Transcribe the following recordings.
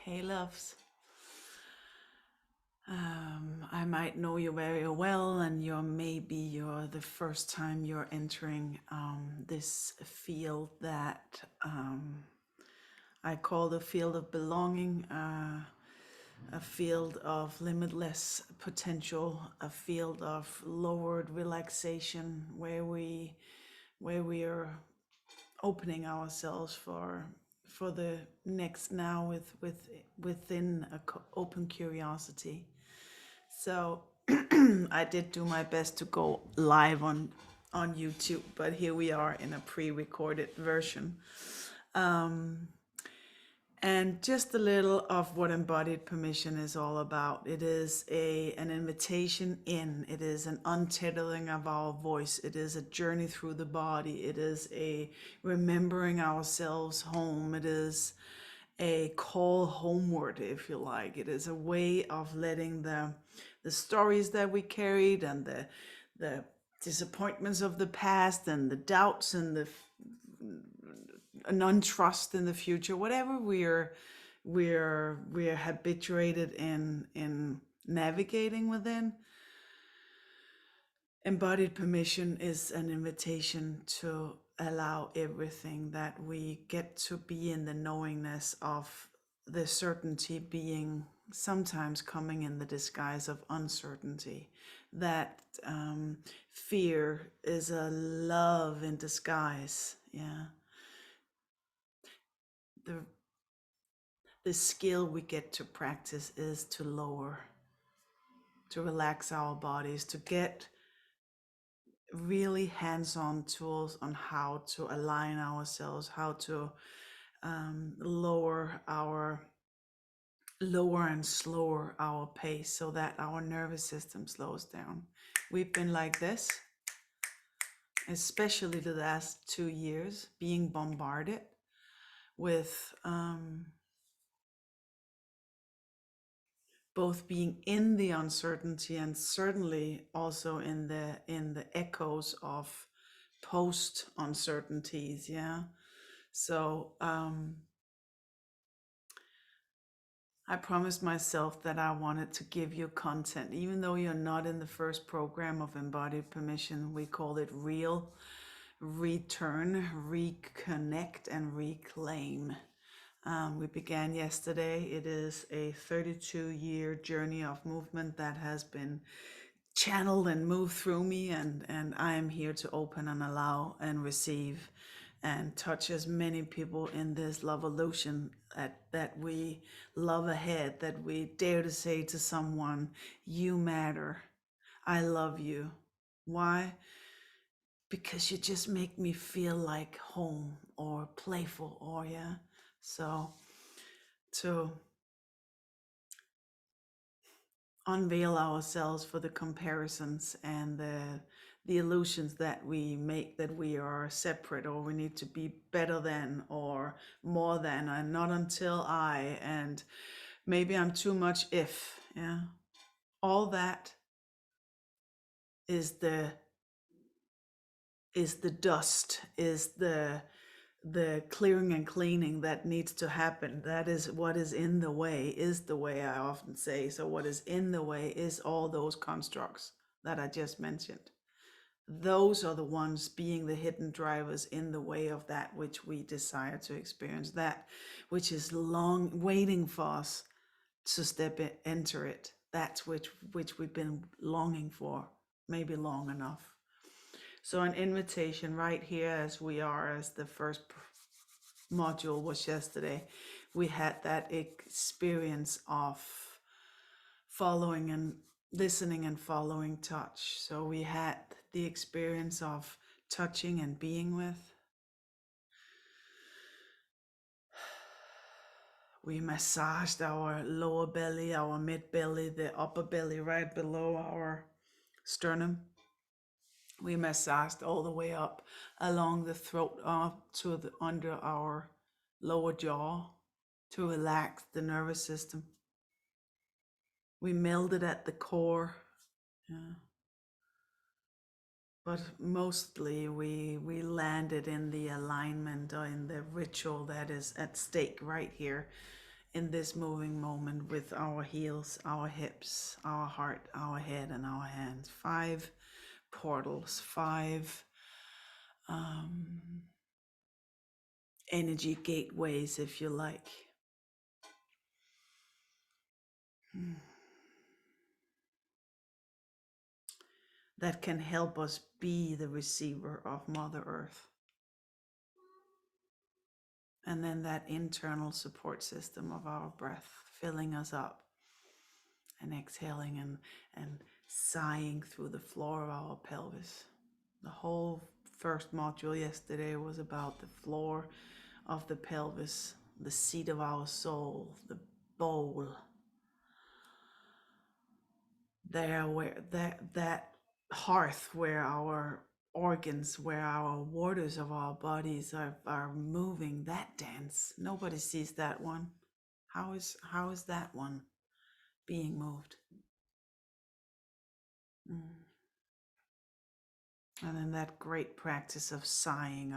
Hey, loves. I might know you very well, and you're the first time you're entering this field that I call the field of belonging, a field of limitless potential, a field of lowered relaxation, where we are opening ourselves for the next now within open curiosity. So I did do my best to go live on YouTube, but here we are in a pre-recorded version. Um, and just a little of what embodied permission is all about. It is an invitation in. It is an untethering of our voice. It is a journey through the body. It is a remembering ourselves home. It is a call homeward, if you like. It is a way of letting the stories that we carried and the disappointments of the past and the doubts and the non-trust in the future, whatever we're habituated in navigating within. Embodied permission is an invitation to allow everything, that we get to be in the knowingness of the certainty being sometimes coming in the disguise of uncertainty, that fear is a love in disguise. Yeah, the the skill we get to practice is to lower, to relax our bodies, to get really hands-on tools on how to align ourselves, how to lower and slower our pace so that our nervous system slows down. We've been like this, especially the last 2 years, being bombarded with both being in the uncertainty and certainly also in the echoes of post uncertainties. Yeah. So I promised myself that I wanted to give you content, even though you're not in the first program of Embodied Permission. We call it Real, Return, Reconnect, and Reclaim. We began yesterday. It is a 32-year journey of movement that has been channeled and moved through me, and I am here to open and allow and receive and touch as many people in this love evolution that we love ahead, that we dare to say to someone, you matter, I love you. Why? Because you just make me feel like home or playful, or yeah. So to unveil ourselves for the comparisons and the illusions that we make, that we are separate or we need to be better than or more than, and not until I, and maybe I'm too much if. Yeah, all that is the dust, is the clearing and cleaning that needs to happen. That is what is in the way, is the way, I often say. So what is in the way is all those constructs that I just mentioned. Those are the ones being the hidden drivers in the way of that which we desire to experience, that which is long waiting for us to enter it. That's which we've been longing for, maybe long enough. So an invitation right here, as we are, as the first module was yesterday, we had that experience of following and listening and following touch. So we had the experience of touching and being with. We massaged our lower belly, our mid belly, the upper belly right below our sternum. We massaged all the way up along the throat, up to the under our lower jaw, to relax the nervous system. We melded at the core, yeah. But mostly we landed in the alignment or in the ritual that is at stake right here in this moving moment with our heels, our hips, our heart, our head, and our hands. 5 portals, 5 um, energy gateways, if you like. That can help us be the receiver of Mother Earth. And then that internal support system of our breath, filling us up and exhaling and sighing through the floor of our pelvis. The whole first module yesterday was about the floor of the pelvis, the seat of our soul, the bowl. There where that hearth where our organs, where our waters of our bodies are moving, that dance. Nobody sees that one. How is that one being moved? Mm. And then that great practice of sighing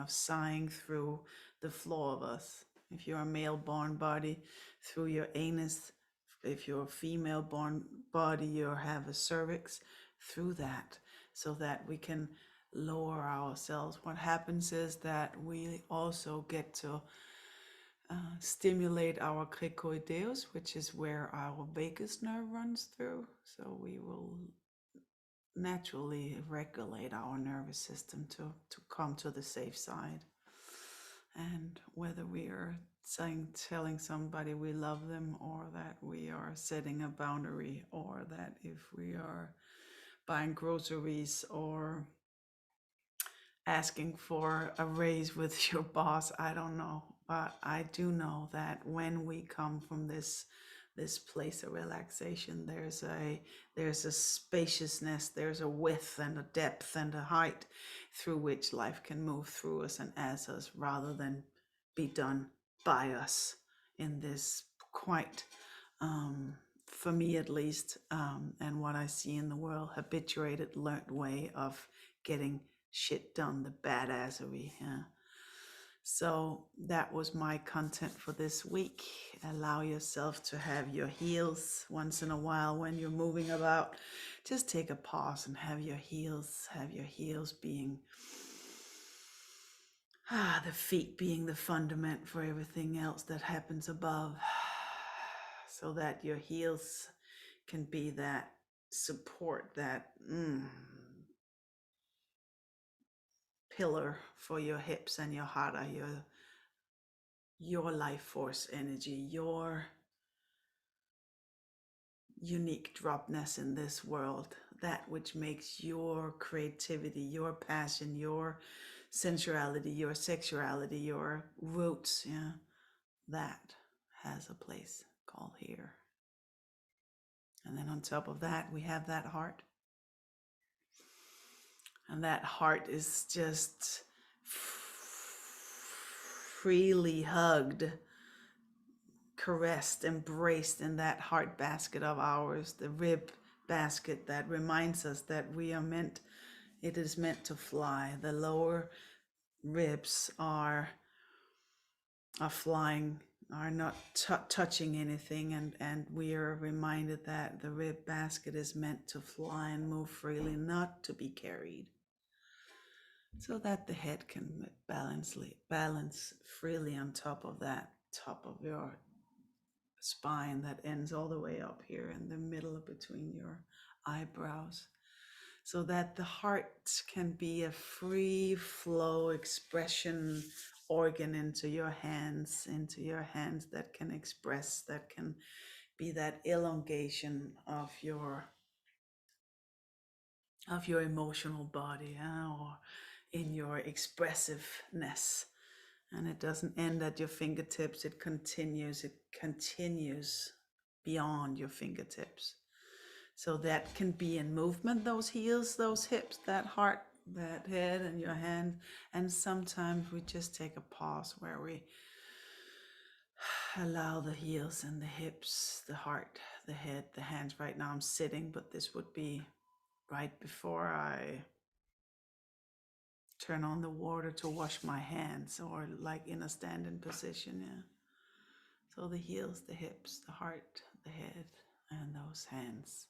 through the floor of us. If you're a male born body, through your anus. If you're a female born body, you have a cervix, through that, so that we can lower ourselves. What happens is that we also get to stimulate our cricoideus, which is where our vagus nerve runs through. So we will naturally regulate our nervous system to come to the safe side. And whether we are telling somebody we love them, or that we are setting a boundary, or that if we are buying groceries or asking for a raise with your boss, I don't know. But I do know that when we come from this place of relaxation, there's a spaciousness, there's a width and a depth and a height through which life can move through us and as us, rather than be done by us in this quite for me at least, and what I see in the world, habituated, learned way of getting shit done, the badassery. Yeah. So that was my content for this week. Allow yourself to have your heels once in a while when you're moving about. Just take a pause and have your heels being the feet being the fundament for everything else that happens above. So that your heels can be that support, that pillar for your hips and your hara, your life force energy, your unique dropness in this world, that which makes your creativity, your passion, your sensuality, your sexuality, your roots, yeah, that has a place called here. And then on top of that, we have that heart. And that heart is just freely hugged, caressed, embraced in that heart basket of ours, the rib basket that reminds us that it is meant to fly. The lower ribs are flying, are not touching anything, and we are reminded that the rib basket is meant to fly and move freely, not to be carried, so that the head can balance freely on top of your spine that ends all the way up here in the middle between your eyebrows, so that the heart can be a free flow expression organ into your hands that can express, that can be that elongation of your emotional body, or in your expressiveness. And it doesn't end at your fingertips, it continues beyond your fingertips. So that can be in movement, those heels, those hips, that heart, that head, and your hand. And sometimes we just take a pause where we allow the heels and the hips, the heart, the head, the hands. Right now I'm sitting, but this would be right before I turn on the water to wash my hands, or like in a standing position. Yeah. So the heels, the hips, the heart, the head, and those hands.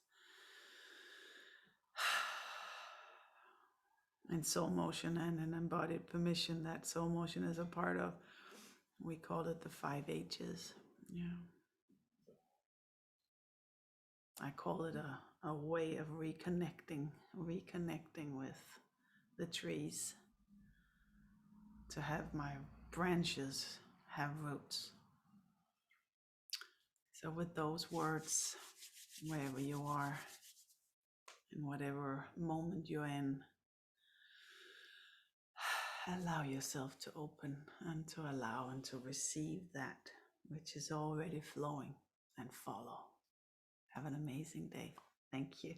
In soul motion and in embodied permission that soul motion is a part of, we call it the 5 H's. Yeah. I call it a way of reconnecting with the trees, to have my branches have roots. So with those words, wherever you are, in whatever moment you're in, allow yourself to open and to allow and to receive that which is already flowing, and follow. Have an amazing day. Thank you.